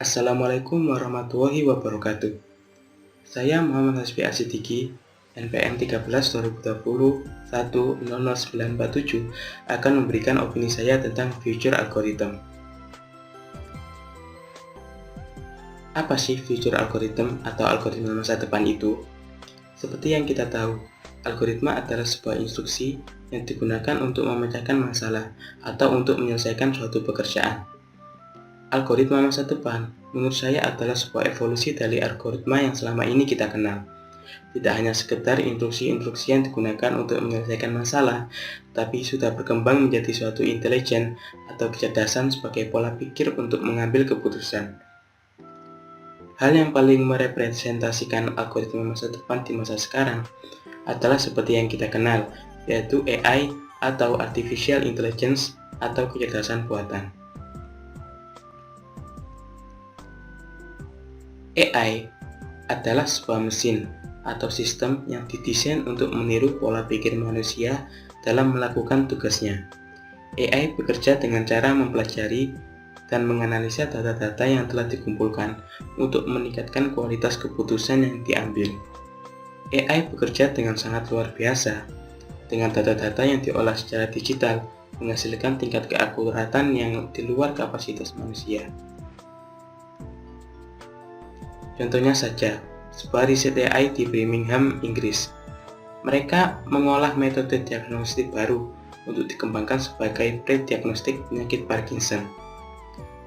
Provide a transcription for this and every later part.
Assalamualaikum warahmatullahi wabarakatuh. Saya Muhammad Hasbi Asidiki, NPM 13/2020-100947 akan memberikan opini saya tentang future algorithm. Apa sih future algorithm atau algoritma masa depan itu? Seperti yang kita tahu, algoritma adalah sebuah instruksi yang digunakan untuk memecahkan masalah atau untuk menyelesaikan suatu pekerjaan. Algoritma masa depan, menurut saya adalah sebuah evolusi dari algoritma yang selama ini kita kenal. Tidak hanya sekedar instruksi-instruksi yang digunakan untuk menyelesaikan masalah, tapi sudah berkembang menjadi suatu intelijen atau kecerdasan sebagai pola pikir untuk mengambil keputusan. Hal yang paling merepresentasikan algoritma masa depan di masa sekarang adalah seperti yang kita kenal, yaitu AI atau Artificial Intelligence atau kecerdasan buatan. AI adalah sebuah mesin atau sistem yang didesain untuk meniru pola pikir manusia dalam melakukan tugasnya. AI bekerja dengan cara mempelajari dan menganalisa data-data yang telah dikumpulkan untuk meningkatkan kualitas keputusan yang diambil. AI bekerja dengan sangat luar biasa. Dengan data-data yang diolah secara digital, menghasilkan tingkat keakuratan yang di luar kapasitas manusia. Contohnya saja, sebuah riset AI di Birmingham, Inggris. Mereka mengolah metode diagnostik baru untuk dikembangkan sebagai pre-diagnostik penyakit Parkinson.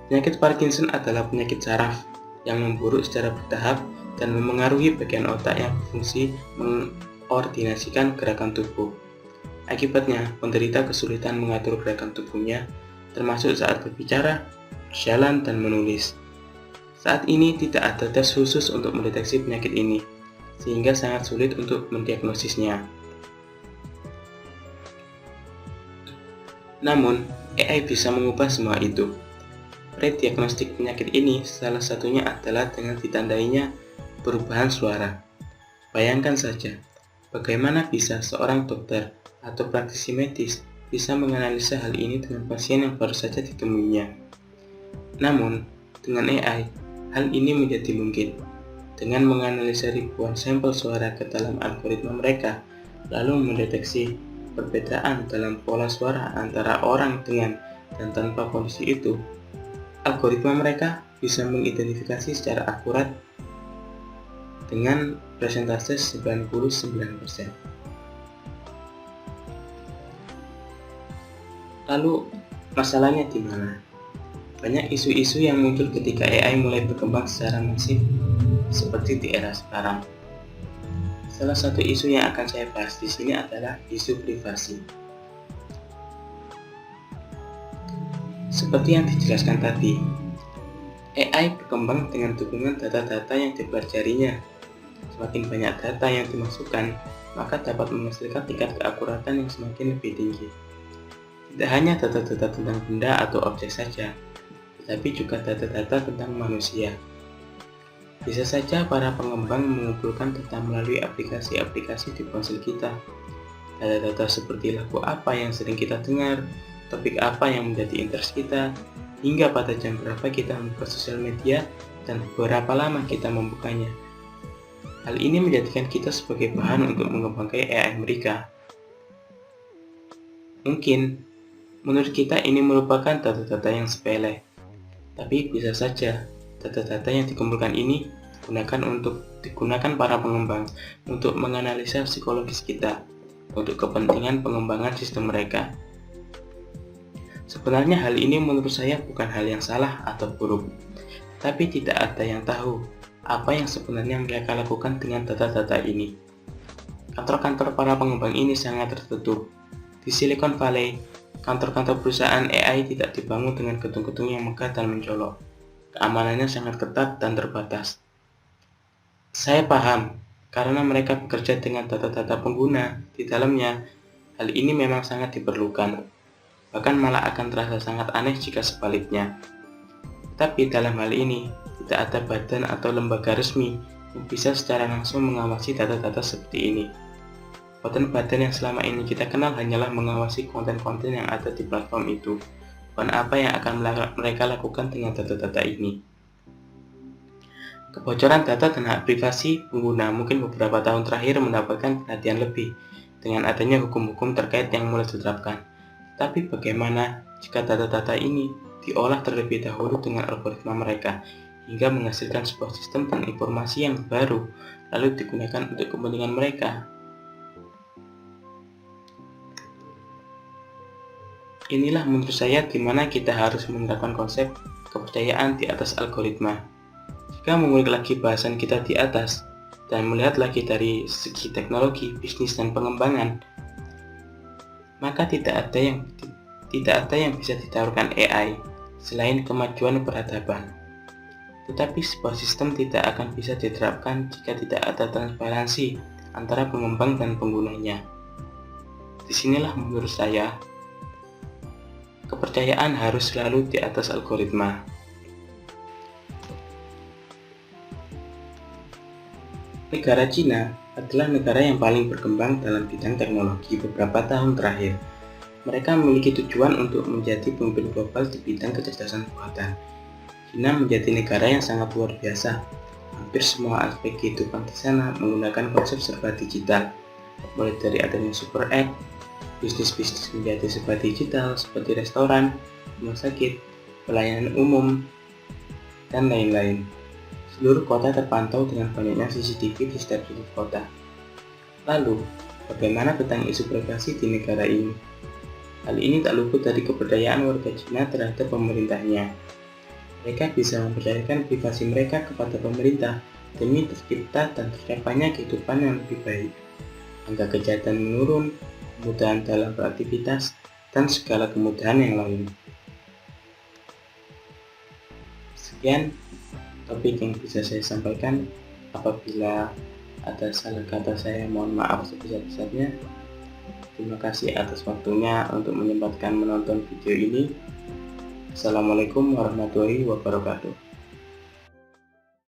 Penyakit Parkinson adalah penyakit saraf yang memburuk secara bertahap dan memengaruhi bagian otak yang berfungsi mengkoordinasikan gerakan tubuh. Akibatnya, penderita kesulitan mengatur gerakan tubuhnya, termasuk saat berbicara, berjalan, dan menulis. Saat ini tidak ada tes khusus untuk mendeteksi penyakit ini, sehingga sangat sulit untuk mendiagnosisnya. Namun, AI bisa mengubah semua itu. Pre-diagnostik penyakit ini salah satunya adalah dengan ditandainya perubahan suara. Bayangkan saja, bagaimana bisa seorang dokter atau praktisi medis bisa menganalisa hal ini dengan pasien yang baru saja ditemuinya. Namun, dengan AI, hal ini menjadi mungkin. Dengan menganalisa ribuan sampel suara ke dalam algoritma mereka, lalu mendeteksi perbedaan dalam pola suara antara orang dengan dan tanpa kondisi itu, algoritma mereka bisa mengidentifikasi secara akurat dengan persentase 99%. Lalu, masalahnya di mana? Banyak isu-isu yang muncul ketika AI mulai berkembang secara masif seperti di era sekarang. Salah satu isu yang akan saya bahas di sini adalah isu privasi. Seperti yang dijelaskan tadi, AI berkembang dengan dukungan data-data yang dipelajarinya. Semakin banyak data yang dimasukkan, maka dapat menghasilkan tingkat keakuratan yang semakin lebih tinggi. Tidak hanya data-data tentang benda atau objek saja, tapi juga data-data tentang manusia. Bisa saja para pengembang mengumpulkan data melalui aplikasi-aplikasi di ponsel kita. Data-data seperti lagu apa yang sering kita dengar, topik apa yang menjadi interest kita, hingga pada jam berapa kita membuka sosial media dan berapa lama kita membukanya. Hal ini menjadikan kita sebagai bahan untuk mengembangkan AI mereka. Mungkin, menurut kita ini merupakan data-data yang sepele. Tapi bisa saja data-data yang dikumpulkan ini digunakan para pengembang untuk menganalisa psikologis kita untuk kepentingan pengembangan sistem mereka. Sebenarnya hal ini menurut saya bukan hal yang salah atau buruk, tapi tidak ada yang tahu apa yang sebenarnya mereka lakukan dengan data-data ini. Kantor-kantor para pengembang ini sangat tertutup. Di Silicon Valley, kantor-kantor perusahaan AI tidak dibangun dengan gedung-gedung yang megah dan mencolok. Keamanannya sangat ketat dan terbatas. Saya paham, karena mereka bekerja dengan data-data pengguna di dalamnya. Hal ini memang sangat diperlukan. Bahkan malah akan terasa sangat aneh jika sebaliknya. Tapi dalam hal ini, tidak ada badan atau lembaga resmi yang bisa secara langsung mengawasi data-data seperti ini. Badan-badan yang selama ini kita kenal hanyalah mengawasi konten-konten yang ada di platform itu, bukan apa yang akan mereka lakukan dengan data-data ini. Kebocoran data dan hak privasi pengguna mungkin beberapa tahun terakhir mendapatkan perhatian lebih dengan adanya hukum-hukum terkait yang mulai diterapkan. Tapi bagaimana jika data-data ini diolah terlebih dahulu dengan algoritma mereka hingga menghasilkan sebuah sistem dan informasi yang baru lalu digunakan untuk kepentingan mereka? Inilah menurut saya di mana kita harus menerapkan konsep kepercayaan di atas algoritma. Jika mengulik lagi bahasan kita di atas dan melihat lagi dari segi teknologi, bisnis, dan pengembangan, maka tidak ada yang bisa ditaruhkan AI selain kemajuan peradaban. Tetapi sebuah sistem tidak akan bisa diterapkan jika tidak ada transparansi antara pengembang dan penggunanya. Disinilah menurut saya kepercayaan harus selalu di atas algoritma. Negara Cina adalah negara yang paling berkembang dalam bidang teknologi beberapa tahun terakhir. Mereka memiliki tujuan untuk menjadi pemimpin global di bidang kecerdasan buatan. Cina menjadi negara yang sangat luar biasa. Hampir semua aspek kehidupan di sana menggunakan konsep serba digital, mulai dari adanya super app, bisnis-bisnis menjadi serba digital seperti restoran, rumah sakit, pelayanan umum, dan lain-lain. Seluruh kota terpantau dengan banyaknya CCTV di setiap sudut kota. Lalu, bagaimana tentang isu privasi di negara ini? Hal ini tak luput dari kepercayaan warga Cina terhadap pemerintahnya. Mereka bisa mempercayakan privasi mereka kepada pemerintah demi tercipta dan tercapainya kehidupan yang lebih baik. Angka kejahatan menurun, kemudahan dalam beraktivitas, dan segala kemudahan yang lain. Sekian topik yang bisa saya sampaikan. Apabila ada salah kata saya, mohon maaf sebesar-besarnya. Terima kasih atas waktunya untuk menyempatkan menonton video ini. Assalamualaikum warahmatullahi wabarakatuh.